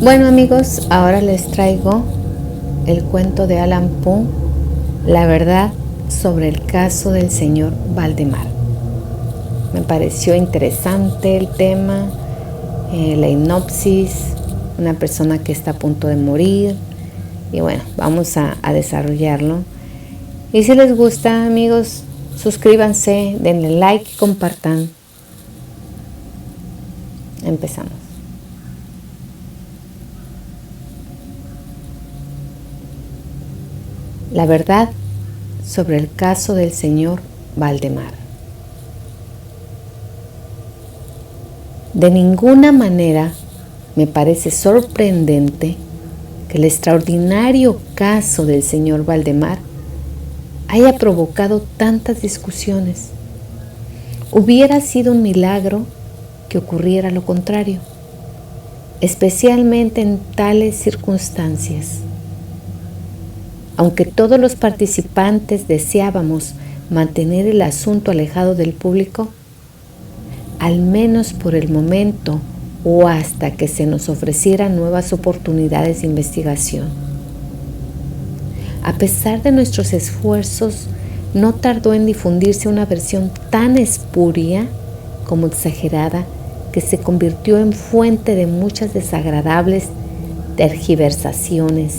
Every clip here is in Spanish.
Bueno amigos, ahora les traigo el cuento de Alan Poe, La verdad sobre el caso del señor Valdemar. Me pareció interesante el tema, la hipnosis, una persona que está a punto de morir. Y bueno, vamos a desarrollarlo. Y si les gusta amigos, suscríbanse, denle like y compartan. Empezamos. La verdad sobre el caso del señor Valdemar. De ninguna manera me parece sorprendente que el extraordinario caso del señor Valdemar haya provocado tantas discusiones. Hubiera sido un milagro que ocurriera lo contrario, especialmente en tales circunstancias. Aunque todos los participantes deseábamos mantener el asunto alejado del público, al menos por el momento o hasta que se nos ofrecieran nuevas oportunidades de investigación. A pesar de nuestros esfuerzos, no tardó en difundirse una versión tan espuria como exagerada que se convirtió en fuente de muchas desagradables tergiversaciones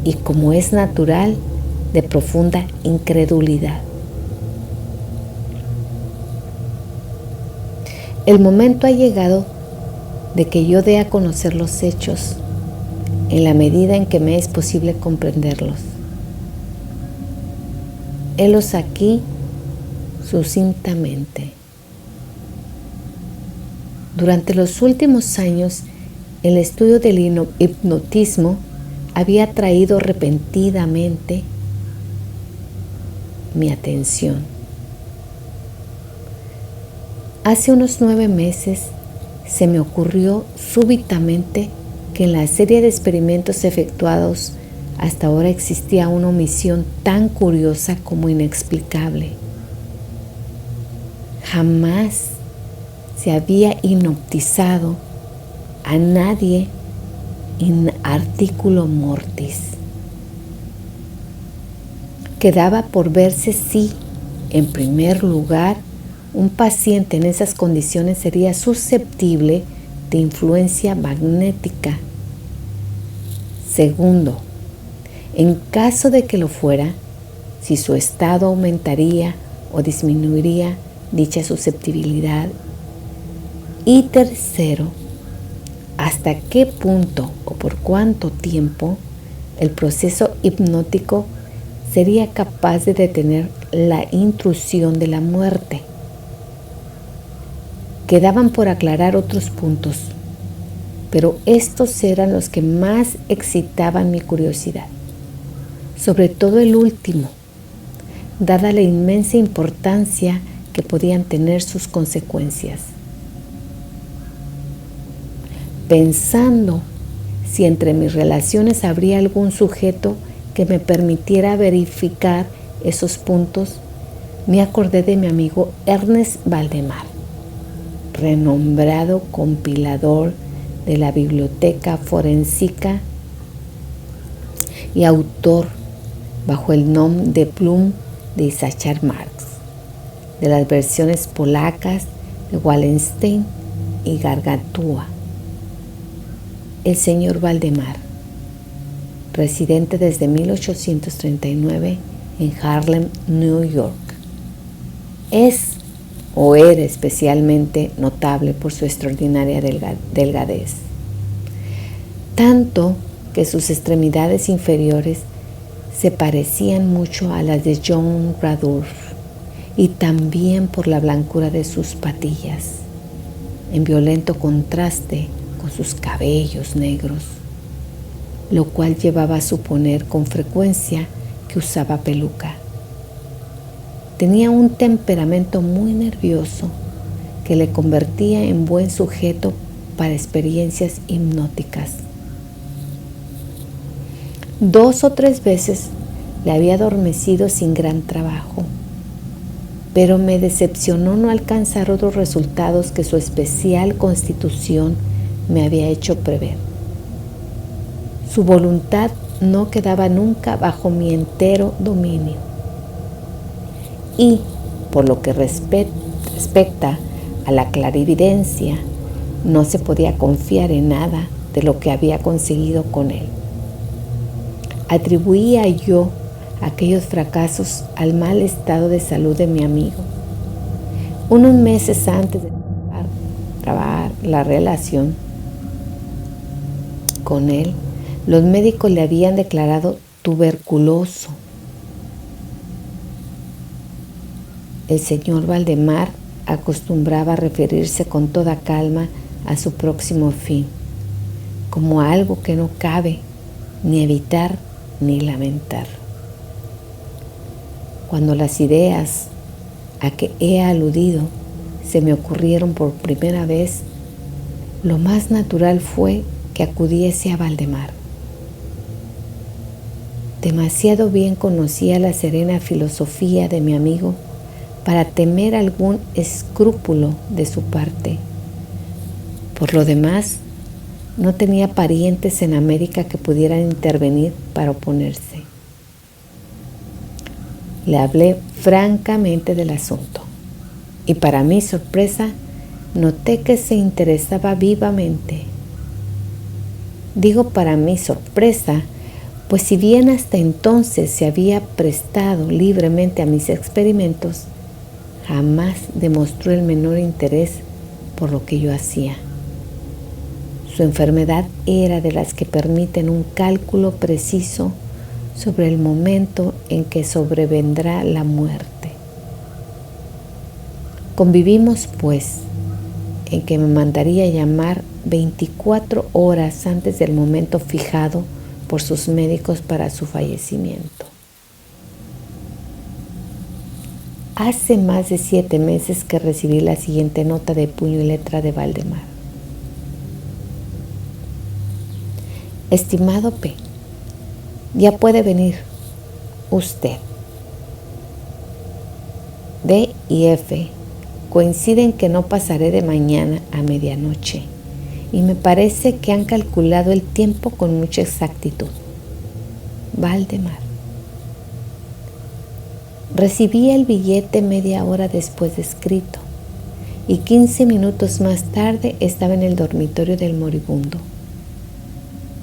y, como es natural, de profunda incredulidad. El momento ha llegado de que yo dé a conocer los hechos en la medida en que me es posible comprenderlos. Helos aquí sucintamente. Durante los últimos años, el estudio del hipnotismo había atraído repentinamente mi atención. Hace unos 9 meses se me ocurrió súbitamente que en la serie de experimentos efectuados hasta ahora existía una omisión tan curiosa como inexplicable. Jamás se había hipnotizado a nadie in articulo mortis. Quedaba por verse si, en primer lugar, un paciente en esas condiciones sería susceptible de influencia magnética. Segundo, en caso de que lo fuera, si su estado aumentaría o disminuiría dicha susceptibilidad. Y tercero, hasta qué punto o por cuánto tiempo el proceso hipnótico sería capaz de detener la intrusión de la muerte. Quedaban por aclarar otros puntos, pero estos eran los que más excitaban mi curiosidad, sobre todo el último, dada la inmensa importancia que podían tener sus consecuencias. Pensando si entre mis relaciones habría algún sujeto que me permitiera verificar esos puntos, me acordé de mi amigo Ernest Valdemar, renombrado compilador de la Biblioteca Forensica y autor bajo el nombre de Plum de Isaac Marx, de las versiones polacas de Wallenstein y Gargantua. El señor Valdemar, residente desde 1839 en Harlem, New York, es o era especialmente notable por su extraordinaria delgadez, tanto que sus extremidades inferiores se parecían mucho a las de John Radulph, y también por la blancura de sus patillas, en violento contraste con sus cabellos negros, lo cual llevaba a suponer con frecuencia que usaba peluca. Tenía un temperamento muy nervioso que le convertía en buen sujeto para experiencias hipnóticas. 2 o 3 veces le había adormecido sin gran trabajo, pero me decepcionó no alcanzar otros resultados que su especial constitución me había hecho prever. Su voluntad no quedaba nunca bajo mi entero dominio. Y por lo que respecta a la clarividencia, no se podía confiar en nada de lo que había conseguido con él. Atribuía yo aquellos fracasos al mal estado de salud de mi amigo. Unos meses antes de trabar la relación con él, los médicos le habían declarado tuberculoso. El señor Valdemar acostumbraba a referirse con toda calma a su próximo fin, como a algo que no cabe ni evitar ni lamentar. Cuando las ideas a que he aludido se me ocurrieron por primera vez, lo más natural fue que acudiese a Valdemar. Demasiado bien conocía la serena filosofía de mi amigo para temer algún escrúpulo de su parte. Por lo demás, no tenía parientes en América que pudieran intervenir para oponerse. Le hablé francamente del asunto y para mi sorpresa noté que se interesaba vivamente. Digo para mi sorpresa, pues si bien hasta entonces se había prestado libremente a mis experimentos, jamás demostró el menor interés por lo que yo hacía. Su enfermedad era de las que permiten un cálculo preciso sobre el momento en que sobrevendrá la muerte. Convivimos, pues, en que me mandaría llamar 24 horas antes del momento fijado por sus médicos para su fallecimiento. Hace más de 7 meses que recibí la siguiente nota de puño y letra de Valdemar. Estimado P., ya puede venir usted. D y F coinciden que no pasaré de mañana a medianoche y me parece que han calculado el tiempo con mucha exactitud. Valdemar. Recibí el billete media hora después de escrito y 15 minutos más tarde estaba en el dormitorio del moribundo.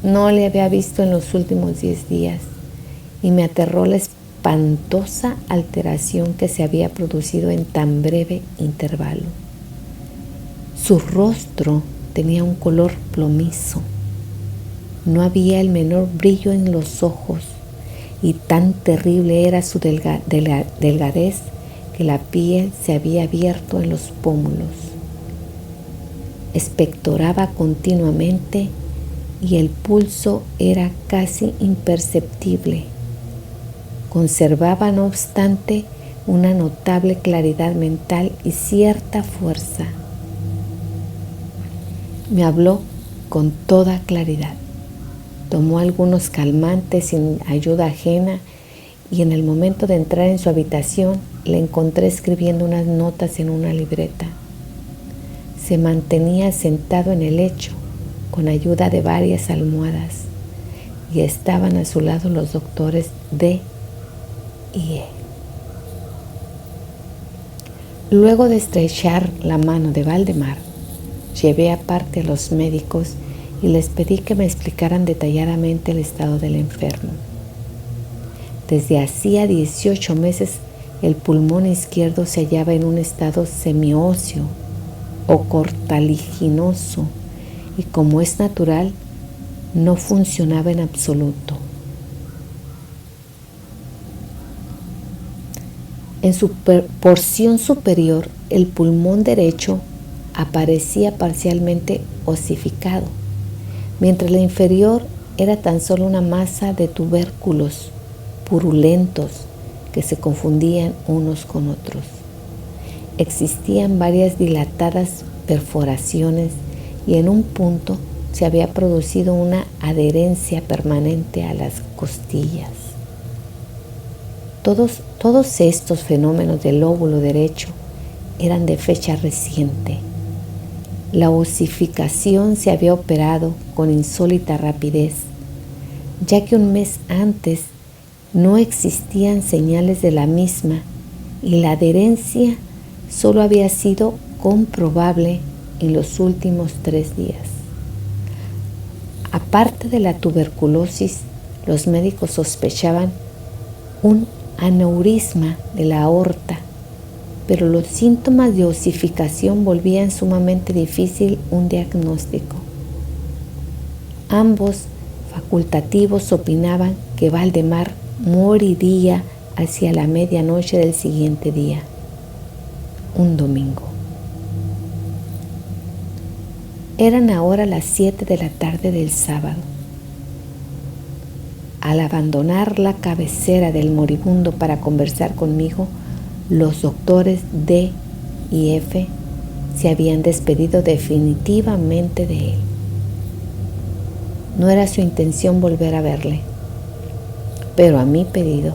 No le había visto en los últimos 10 días y me aterró la espantosa alteración que se había producido en tan breve intervalo. Su rostro tenía un color plomizo. No había el menor brillo en los ojos y tan terrible era su delgadez que la piel se había abierto en los pómulos. Expectoraba continuamente y el pulso era casi imperceptible. Conservaba, no obstante, una notable claridad mental y cierta fuerza. Me habló con toda claridad. Tomó algunos calmantes sin ayuda ajena y en el momento de entrar en su habitación le encontré escribiendo unas notas en una libreta. Se mantenía sentado en el lecho con ayuda de varias almohadas y estaban a su lado los doctores D y E. Luego de estrechar la mano de Valdemar, llevé aparte a los médicos y les pedí que me explicaran detalladamente el estado del enfermo. Desde hacía 18 meses el pulmón izquierdo se hallaba en un estado semióseo o cortaliginoso y, como es natural, no funcionaba en absoluto. En su porción superior, el pulmón derecho aparecía parcialmente osificado, mientras la inferior era tan solo una masa de tubérculos purulentos que se confundían unos con otros. Existían varias dilatadas perforaciones y en un punto se había producido una adherencia permanente a las costillas. Todos estos fenómenos del lóbulo derecho eran de fecha reciente. La osificación se había operado con insólita rapidez, ya que un mes antes no existían señales de la misma y la adherencia solo había sido comprobable en los últimos 3 días. Aparte de la tuberculosis, los médicos sospechaban un aneurisma de la aorta, pero los síntomas de osificación volvían sumamente difícil un diagnóstico. Ambos facultativos opinaban que Valdemar moriría hacia la medianoche del siguiente día, un domingo. Eran ahora las 7 de la tarde del sábado. Al abandonar la cabecera del moribundo para conversar conmigo, los doctores D y F se habían despedido definitivamente de él. No era su intención volver a verle, pero a mi pedido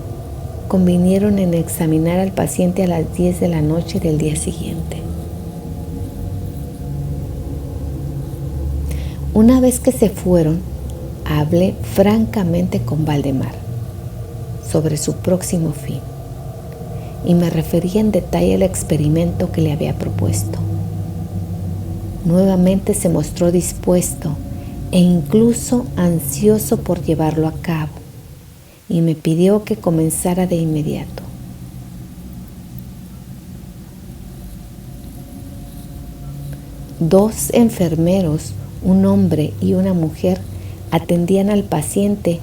convinieron en examinar al paciente a las 10 de la noche del día siguiente. Una vez que se fueron, hablé francamente con Valdemar sobre su próximo fin y me referí en detalle al experimento que le había propuesto. Nuevamente se mostró dispuesto e incluso ansioso por llevarlo a cabo y me pidió que comenzara de inmediato. Dos enfermeros, un hombre y una mujer, atendían al paciente,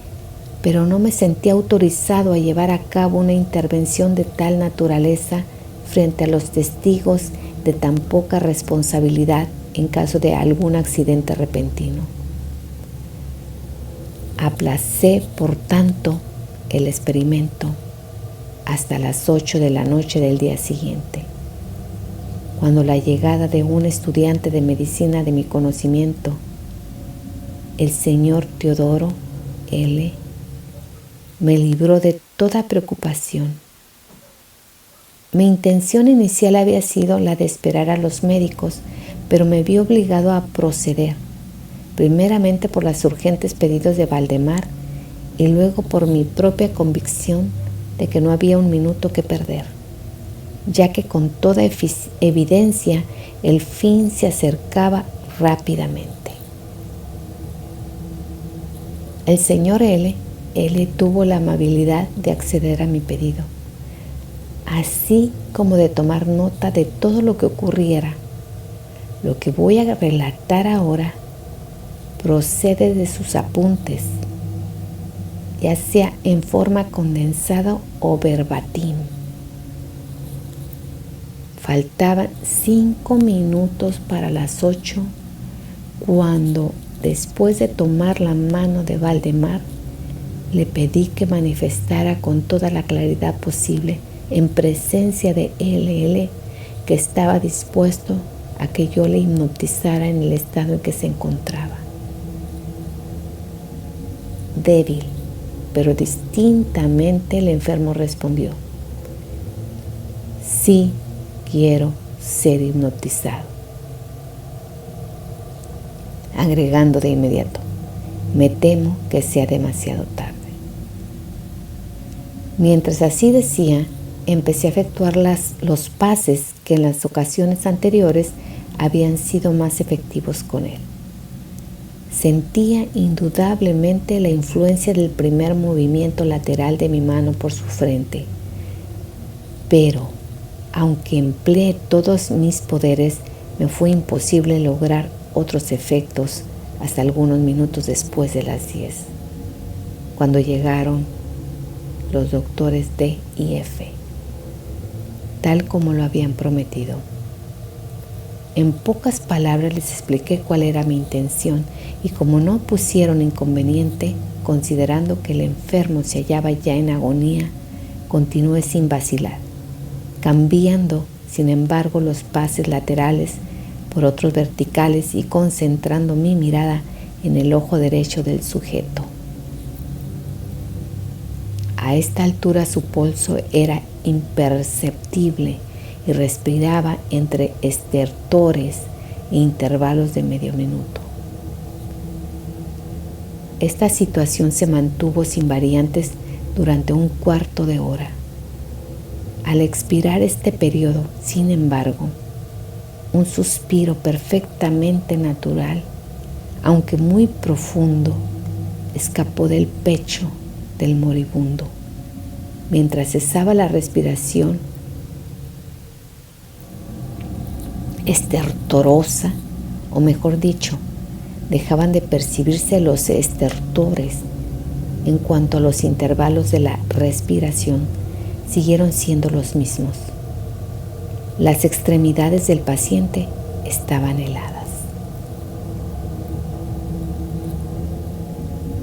pero no me sentía autorizado a llevar a cabo una intervención de tal naturaleza frente a los testigos de tan poca responsabilidad en caso de algún accidente repentino. Aplacé, por tanto, el experimento hasta las 8 de la noche del día siguiente, cuando la llegada de un estudiante de medicina de mi conocimiento, el señor Teodoro L., me libró de toda preocupación. Mi intención inicial había sido la de esperar a los médicos, pero me vi obligado a proceder, primeramente por los urgentes pedidos de Valdemar y luego por mi propia convicción de que no había un minuto que perder, ya que con toda evidencia el fin se acercaba rápidamente. El señor L. tuvo la amabilidad de acceder a mi pedido, así como de tomar nota de todo lo que ocurriera. Lo que voy a relatar ahora procede de sus apuntes, ya sea en forma condensada o verbatim. Faltaban 5 minutos para las 8 cuando, después de tomar la mano de Valdemar, le pedí que manifestara con toda la claridad posible, en presencia de LL, que estaba dispuesto a que yo le hipnotizara en el estado en que se encontraba. Débil, pero distintamente, el enfermo respondió: sí, quiero ser hipnotizado. Agregando de inmediato: me temo que sea demasiado tarde. Mientras así decía, empecé a efectuar los pases que en las ocasiones anteriores habían sido más efectivos con él. Sentía indudablemente la influencia del primer movimiento lateral de mi mano por su frente, pero aunque empleé todos mis poderes, me fue imposible lograr otros efectos hasta algunos minutos después de las 10, cuando llegaron los doctores D y F, tal como lo habían prometido. En pocas palabras les expliqué cuál era mi intención y como no pusieron inconveniente, considerando que el enfermo se hallaba ya en agonía, continué sin vacilar, cambiando, sin embargo, los pases laterales por otros verticales y concentrando mi mirada en el ojo derecho del sujeto. A esta altura su pulso era imperceptible y respiraba entre estertores e intervalos de medio minuto. Esta situación se mantuvo sin variantes durante un cuarto de hora. Al expirar este periodo, sin embargo, un suspiro perfectamente natural, aunque muy profundo, escapó del pecho del moribundo. Mientras cesaba la respiración estertorosa, o mejor dicho, dejaban de percibirse los estertores. En cuanto a los intervalos de la respiración, siguieron siendo los mismos. Las extremidades del paciente estaban heladas.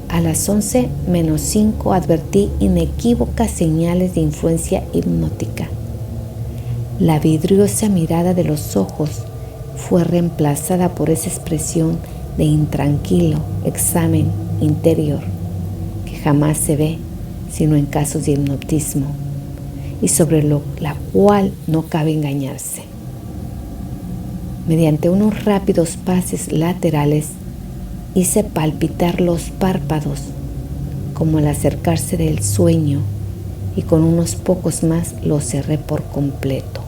A las 11:05 advertí inequívocas señales de influencia hipnótica. La vidriosa mirada de los ojos fue reemplazada por esa expresión de intranquilo examen interior que jamás se ve sino en casos de hipnotismo y sobre la cual no cabe engañarse. Mediante unos rápidos pases laterales hice palpitar los párpados como al acercarse del sueño y con unos pocos más los cerré por completo.